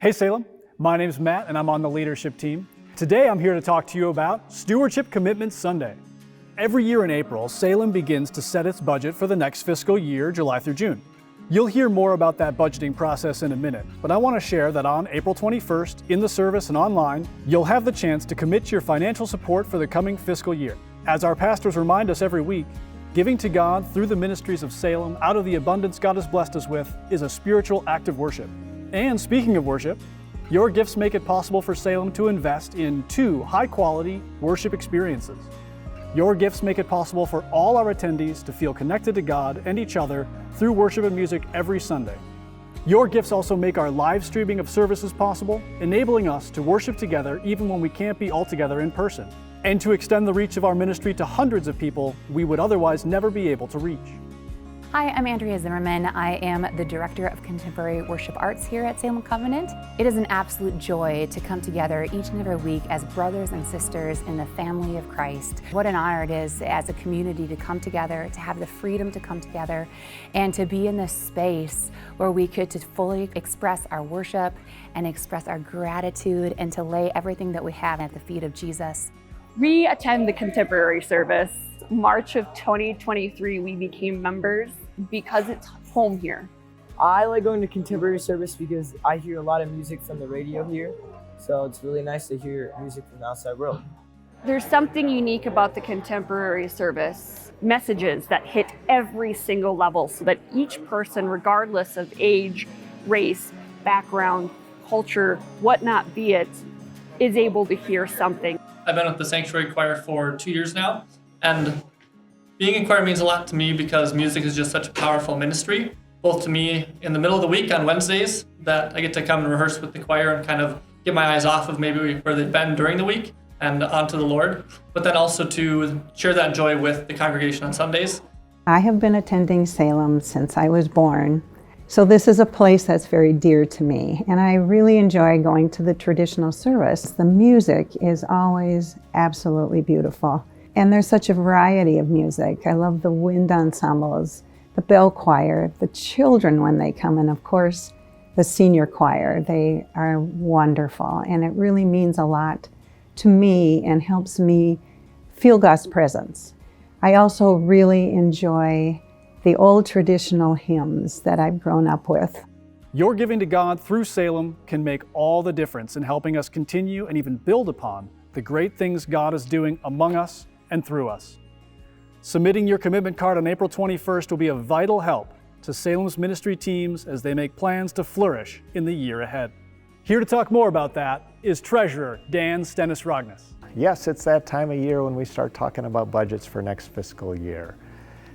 Hey Salem, my name's Matt and I'm on the leadership team. Today I'm here to talk to you about Stewardship Commitment Sunday. Every year in April, Salem begins to set its budget for the next fiscal year, July through June. You'll hear more about that budgeting process in a minute, but I want to share that on April 21st, in the service and online, you'll have the chance to commit your financial support for the coming fiscal year. As our pastors remind us every week, giving to God through the ministries of Salem out of the abundance God has blessed us with is a spiritual act of worship. And speaking of worship, your gifts make it possible for Salem to invest in 2 high-quality worship experiences. Your gifts make it possible for all our attendees to feel connected to God and each other through worship and music every Sunday. Your gifts also make our live streaming of services possible, enabling us to worship together even when we can't be all together in person, and to extend the reach of our ministry to hundreds of people we would otherwise never be able to reach. Hi, I'm Andrea Zimmerman. I am the Director of Contemporary Worship Arts here at Salem Covenant. It is an absolute joy to come together each and every week as brothers and sisters in the family of Christ. What an honor it is as a community to come together, to have the freedom to come together, and to be in this space where we could to fully express our worship and express our gratitude and to lay everything that we have at the feet of Jesus. We attend the contemporary service. March of 2023, we became members because it's home here. I like going to contemporary service because I hear a lot of music from the radio here, so it's really nice to hear music from the outside world. There's something unique about the contemporary service, messages that hit every single level so that each person, regardless of age, race, background, culture, whatnot be it, is able to hear something. I've been with the Sanctuary Choir for 2 years now. And being in choir means a lot to me because music is just such a powerful ministry, both to me in the middle of the week on Wednesdays that I get to come and rehearse with the choir and kind of get my eyes off of maybe where they've been during the week and onto the Lord, but then also to share that joy with the congregation on Sundays. I have been attending Salem since I was born, so this is a place that's very dear to me, and I really enjoy going to the traditional service. The music is always absolutely beautiful. And there's such a variety of music. I love the wind ensembles, the bell choir, the children when they come, and of course, the senior choir. They are wonderful, and it really means a lot to me and helps me feel God's presence. I also really enjoy the old traditional hymns that I've grown up with. Your giving to God through Salem can make all the difference in helping us continue and even build upon the great things God is doing among us and through us. Submitting your commitment card on April 21st will be a vital help to Salem's ministry teams as they make plans to flourish in the year ahead. Here to talk more about that is Treasurer Dan Stennis-Rognes. Yes, it's that time of year when we start talking about budgets for next fiscal year.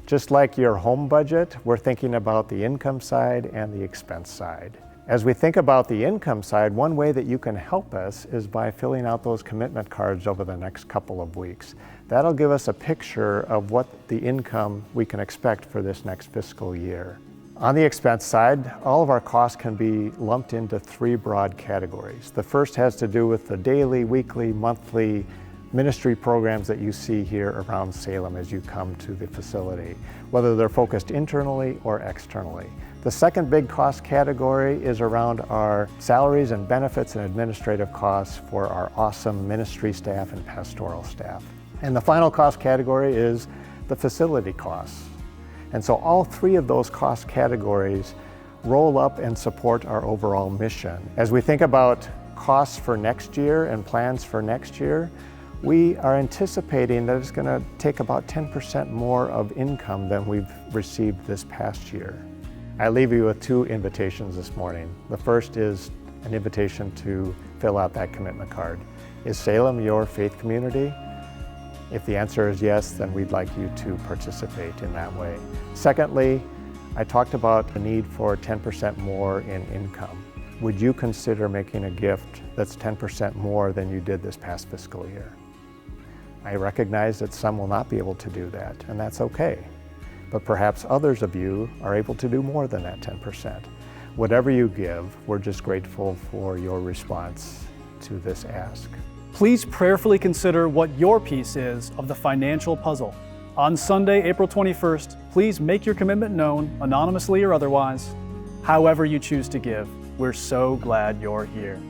Just like your home budget, we're thinking about the income side and the expense side. As we think about the income side, one way that you can help us is by filling out those commitment cards over the next couple of weeks. That'll give us a picture of what the income we can expect for this next fiscal year. On the expense side, all of our costs can be lumped into 3 broad categories. The first has to do with the daily, weekly, monthly ministry programs that you see here around Salem as you come to the facility, whether they're focused internally or externally. The second big cost category is around our salaries and benefits and administrative costs for our awesome ministry staff and pastoral staff. And the final cost category is the facility costs. And so all 3 of those cost categories roll up and support our overall mission. As we think about costs for next year and plans for next year, we are anticipating that it's going to take about 10% more of income than we've received this past year. I leave you with 2 invitations this morning. The first is an invitation to fill out that commitment card. Is Salem your faith community? If the answer is yes, then we'd like you to participate in that way. Secondly, I talked about the need for 10% more in income. Would you consider making a gift that's 10% more than you did this past fiscal year? I recognize that some will not be able to do that, and that's okay. But perhaps others of you are able to do more than that 10%. Whatever you give, we're just grateful for your response to this ask. Please prayerfully consider what your piece is of the financial puzzle. On Sunday, April 21st, please make your commitment known, anonymously or otherwise, however you choose to give. We're so glad you're here.